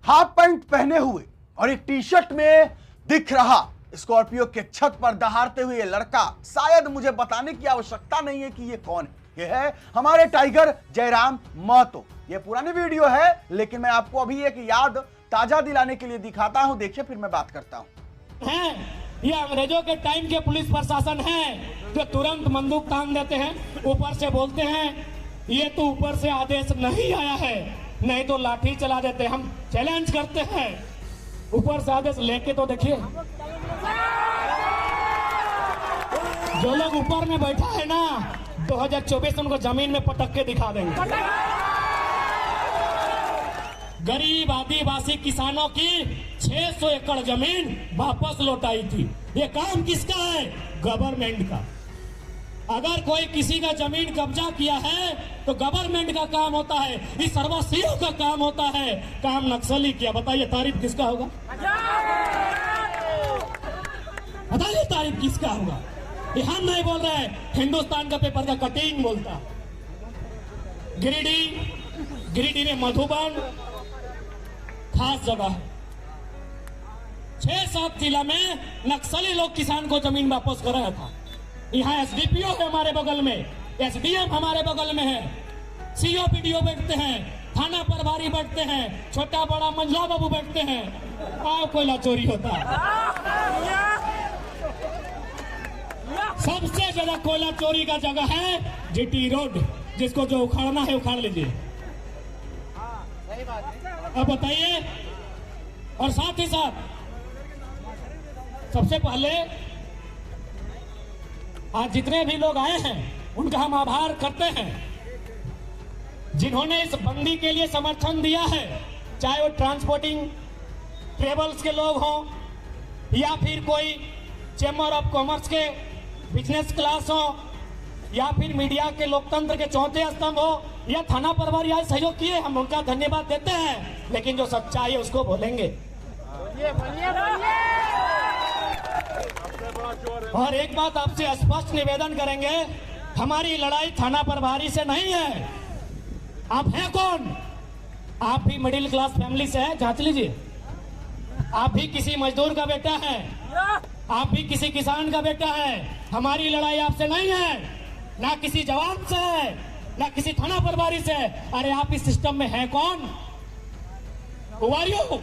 Half pant पहने हुए और एक टी शर्ट में दिख रहा स्कॉर्पियो के छत पर दहाड़ते हुए ये लड़का, शायद मुझे बताने की आवश्यकता नहीं है कि ये कौन है। ये है हमारे टाइगर जयराम महतो। ये पुरानी वीडियो है, लेकिन मैं आपको अभी एक याद ताजा दिलाने के लिए दिखाता हूं। देखिए, फिर मैं बात करता हूं। ये अंग्रेजों के टाइम के पुलिस प्रशासन है जो तुरंत बंदूक तान देते हैं, ऊपर से बोलते हैं ये तो ऊपर से आदेश नहीं आया है, नहीं तो लाठी चला देते। हम चैलेंज करते हैं, ऊपर से आदेश लेके तो देखिए। जो लोग ऊपर में बैठा है ना, 2024 में उनको जमीन में पटक के दिखा देंगे। गरीब आदिवासी किसानों की 600 एकड़ जमीन वापस लौटाई थी। ये काम किसका है? गवर्नमेंट का। अगर कोई किसी का जमीन कब्जा किया है तो गवर्नमेंट का काम होता है, इस सर्वसियों का काम होता है। काम नक्सली किया, बताइए तारीफ किसका होगा? बताइए तारीफ किसका होगा? ये हम नहीं बोल रहे हैं, हिंदुस्तान का पेपर का कटिंग बोलता। गिरिडीह में मधुबन खास जगह है। 6-7 जिला में नक्सली लोग किसान को जमीन वापस कर रहा था। यहाँ एसडीपीओ है हमारे बगल में, एसडीएम हमारे बगल में है, सीओ पीडीओ बैठते हैं, थाना प्रभारी बैठते हैं, छोटा बड़ा मंझला बाबू बैठते हैं। और कोयला चोरी होता है। सबसे ज्यादा कोयला चोरी का जगह है जीटी रोड, जिसको जो उखाड़ना है उखाड़ लीजिए। अब बताइए, और साथ ही साथ सबसे पहले आज जितने भी लोग आए हैं उनका हम आभार करते हैं जिन्होंने इस बंदी के लिए समर्थन दिया है, चाहे वो ट्रांसपोर्टिंग ट्रेवल्स के लोग हों या फिर कोई चैम्बर ऑफ कॉमर्स के बिजनेस क्लास हो या फिर मीडिया के लोकतंत्र के चौथे स्तंभ हो या थाना प्रभारी आज सहयोग किए, हम उनका धन्यवाद देते हैं। लेकिन जो सच्चाई है उसको बोलेंगे। और एक बात आपसे स्पष्ट निवेदन करेंगे, हमारी लड़ाई थाना प्रभारी से नहीं है। आप हैं कौन? आप भी मिडिल क्लास फैमिली से है, जांच लीजिए। आप भी किसी मजदूर का बेटा है, आप भी किसी किसान का बेटा है। हमारी लड़ाई आपसे नहीं है, ना किसी जवान से है, ना किसी थाना प्रभारी से। अरे आप इस सिस्टम में हैं कौन? Who are you?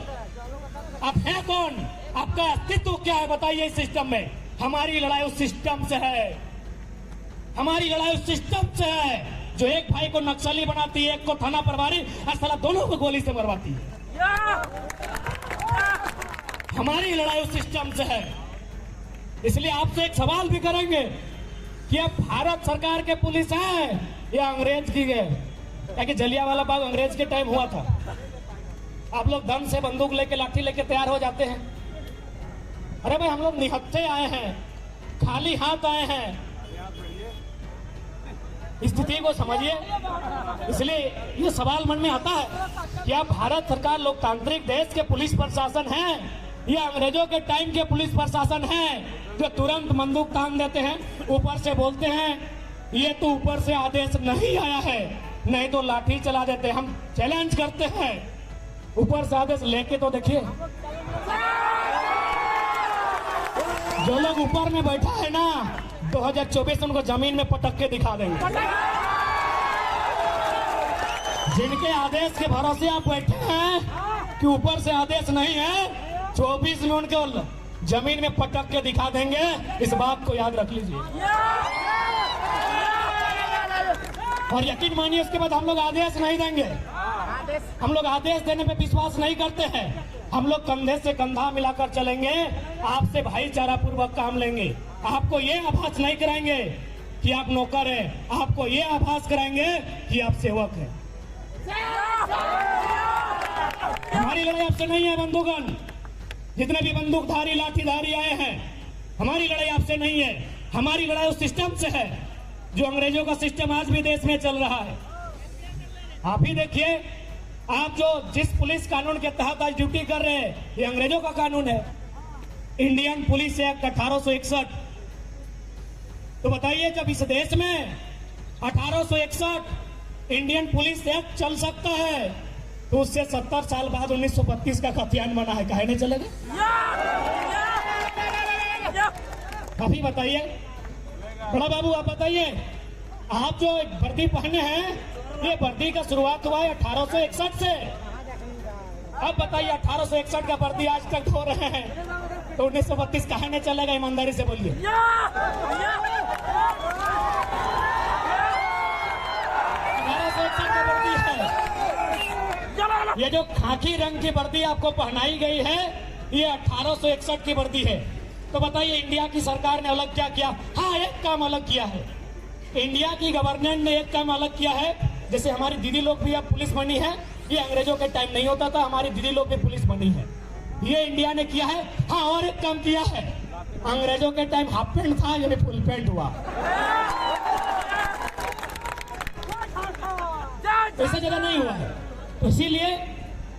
आप हैं कौन? आपका अस्तित्व क्या है? बताइए इस सिस्टम में। हमारी लड़ाई उस सिस्टम से है, हमारी लड़ाई उस सिस्टम से है जो एक भाई को नक्सली बनाती है, एक को थाना प्रभारी, और साला दोनों को गोली से मरवाती है। हमारी लड़ाई उस सिस्टम से है। इसलिए आपसे एक सवाल भी करेंगे कि अब भारत सरकार के पुलिस है या अंग्रेज की है? क्या जलियांवाला बाग अंग्रेज के टाइम हुआ था? आप लोग दम से बंदूक लेके लाठी लेके तैयार हो जाते हैं। अरे भाई, हम लोग निहत्थे आए हैं, खाली हाथ आए हैं। स्थिति को समझिए। इसलिए ये सवाल मन में आता है कि आप भारत सरकार लोकतांत्रिक देश के पुलिस प्रशासन है या अंग्रेजों के टाइम के पुलिस प्रशासन है जो तुरंत बंदूक तान देते हैं, ऊपर से बोलते हैं ये तो ऊपर से आदेश नहीं आया है, नहीं तो लाठी चला देते। हम चैलेंज करते हैं, ऊपर से आदेश लेके तो देखिए। जो लोग ऊपर में बैठा है ना, 2024 में उनको जमीन में पटक के दिखा देंगे। जिनके आदेश के भरोसे आप बैठे हैं कि ऊपर से आदेश नहीं है, 24 में उनको जमीन में पटक के दिखा देंगे। इस बात को याद रख लीजिए और यकीन मानिए, उसके बाद हम लोग आदेश नहीं देंगे। हम लोग आदेश देने पे विश्वास नहीं करते हैं। हम लोग कंधे से कंधा मिलाकर चलेंगे, आपसे भाईचारा पूर्वक काम लेंगे। आपको ये आभास नहीं कराएंगे कि आप नौकर हैं, आपको ये आभास कराएंगे कि आप सेवक हैं। हमारी लड़ाई आपसे नहीं है बंदूकन। जितने भी बंदूकधारी लाठीधारी आए हैं, हमारी लड़ाई आपसे नहीं है। हमारी लड़ाई उस सिस्टम से है जो अंग्रेजों का सिस्टम आज भी देश में चल रहा है। आप ही देखिए, आप जो जिस पुलिस कानून के तहत आज ड्यूटी कर रहे हैं, ये अंग्रेजों का कानून है, इंडियन पुलिस एक्ट 1861। तो बताइए, जब इस देश में 1861 इंडियन पुलिस एक्ट चल सकता है तो उससे 70 साल बाद 1932 का खतियान बना है, काहे नहीं चलेगा? अभी बताइए बड़ा बाबू, आप बताइए, आप जो वर्दी पहने हैं ये वर्दी का शुरुआत हुआ है 1861 से। अब बताइए 1861 का वर्दी आज तक धो रहे हैं तो 1932 काहे नहीं चलेगा? ईमानदारी से बोलिए। 1861 का वर्दी है। ये जो खाकी रंग की वर्दी आपको पहनाई गई है ये 1861 की वर्दी है। तो बताइए इंडिया की सरकार ने अलग क्या किया? हाँ, एक काम अलग किया है। इंडिया की गवर्नमेंट ने एक काम अलग किया है, जैसे हमारी दीदी लोग भी अब पुलिस बनी है, ये अंग्रेजों के टाइम नहीं होता था, हमारी दीदी लोग भी पुलिस बनी है, ये इंडिया ने किया है। हाँ, और एक काम किया है, अंग्रेजों के टाइम हाफ पैंट था, ये भी फुल पैंट हुआ। ऐसी जगह नहीं हुआ है, तो इसीलिए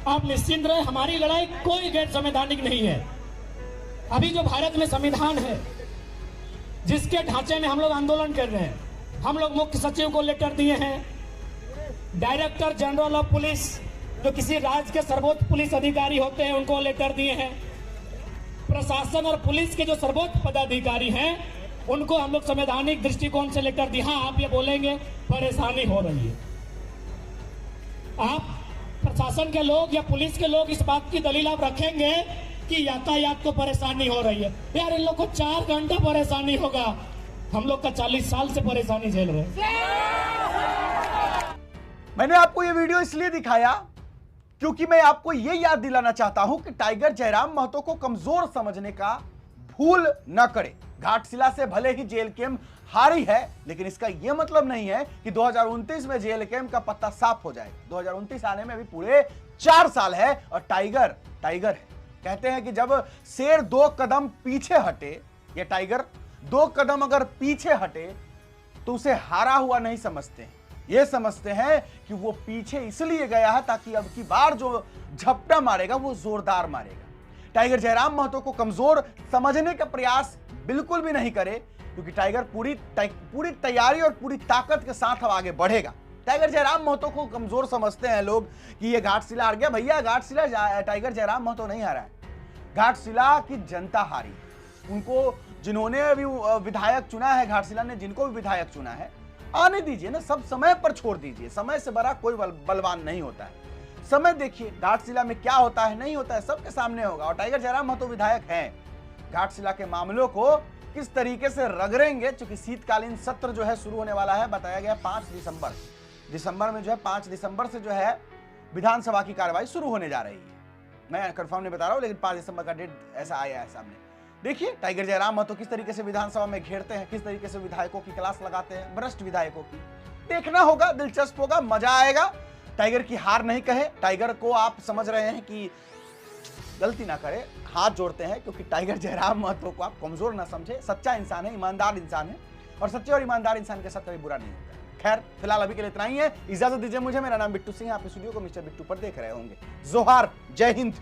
आप निश्चिंत रहे, हमारी लड़ाई कोई गैर संवैधानिक नहीं है। अभी जो भारत में संविधान है जिसके ढांचे में हम लोग आंदोलन कर रहे हैं, हम लोग मुख्य सचिव को लेटर दिए हैं, डायरेक्टर जनरल ऑफ पुलिस जो किसी राज्य के सर्वोच्च पुलिस अधिकारी होते हैं उनको लेटर दिए हैं, प्रशासन और पुलिस के जो सर्वोच्च पदाधिकारी हैं उनको हम लोग संवैधानिक दृष्टिकोण से लेटर दिए। हाँ, आप ये बोलेंगे परेशानी हो रही है, आप प्रशासन के लोग या पुलिस के लोग इस बात की दलील आप रखेंगे कि यातायात को परेशानी हो रही है। यार, इन लोग को 4 घंटा परेशानी होगा, हम लोग का 40 साल से परेशानी झेल रहे हैं। मैंने आपको ये वीडियो इसलिए दिखाया क्योंकि मैं आपको ये याद दिलाना चाहता हूं कि टाइगर जयराम महतो को कमजोर समझने का भूल न करे। घाटशिला से भले ही जेल कैंप हारी है, लेकिन इसका यह मतलब नहीं है कि 2029 में जेल कैंप का पत्ता साफ हो जाए। 2029 आने में भी पूरे 4 साल है और टाइगर है। कहते हैं कि जब शेर 2 कदम पीछे हटे, ये टाइगर 2 कदम अगर पीछे हटे तो उसे हारा हुआ नहीं समझते हैं, ये समझते हैं कि वो पीछे इसलिए गया है ताकि अब की बार जो झपटा मारेगा वो जोरदार मारेगा। टाइगर जयराम महतो को कमजोर समझने का प्रयास बिल्कुल भी नहीं करे, क्योंकि टाइगर पूरी तैयारी और पूरी ताकत के साथ अब आगे बढ़ेगा। टाइगर जयराम महतो को कमजोर समझते हैं लोग कि ये घाटशिला हार गया। भैया, घाटशिला टाइगर जयराम महतो नहीं हारा है, घाटशिला की जनता हारी। उनको जिन्होंने भी विधायक चुना है, घाटशिला ने जिनको भी विधायक चुना है, आने दीजिए ना, सब समय पर छोड़ दीजिए। समय से बड़ा कोई बलवान नहीं होता है। समय देखिए घाटशिला में क्या होता है, नहीं होता है, सबके सामने होगा। और टाइगर जयराम महतो विधायक हैं, घाटशिला के मामलों को किस तरीके से रगड़ेंगे, क्योंकि शीतकालीन सत्र जो है शुरू होने वाला है, बताया गया 5 दिसंबर में जो है 5 दिसंबर से जो है विधानसभा की कार्रवाई शुरू होने जा रही है। मैं कंफर्म नहीं बता रहा हूं, लेकिन 5 दिसंबर का डेट ऐसा आया है सामने। देखिए टाइगर जयराम महतो किस तरीके से विधानसभा में घेरते हैं, किस तरीके से विधायकों की क्लास लगाते हैं, भ्रष्ट विधायकों की। देखना होगा, दिलचस्प होगा, मजा आएगा। टाइगर की हार नहीं कहे, टाइगर को आप समझ रहे हैं कि गलती ना करे, हाथ जोड़ते हैं, क्योंकि टाइगर जयराम महतो को आप कमजोर ना समझे। सच्चा इंसान है, ईमानदार इंसान है, और सच्चे और ईमानदार इंसान के साथ कभी बुरा नहीं होता है। खैर, फिलहाल अभी के लिए इतना ही है, इजाजत दीजिए मुझे। मेरा नाम बिट्टू सिंह है, आप इस वीडियो को मिस्टर बिट्टू पर देख रहे होंगे। जोहार, जय हिंद।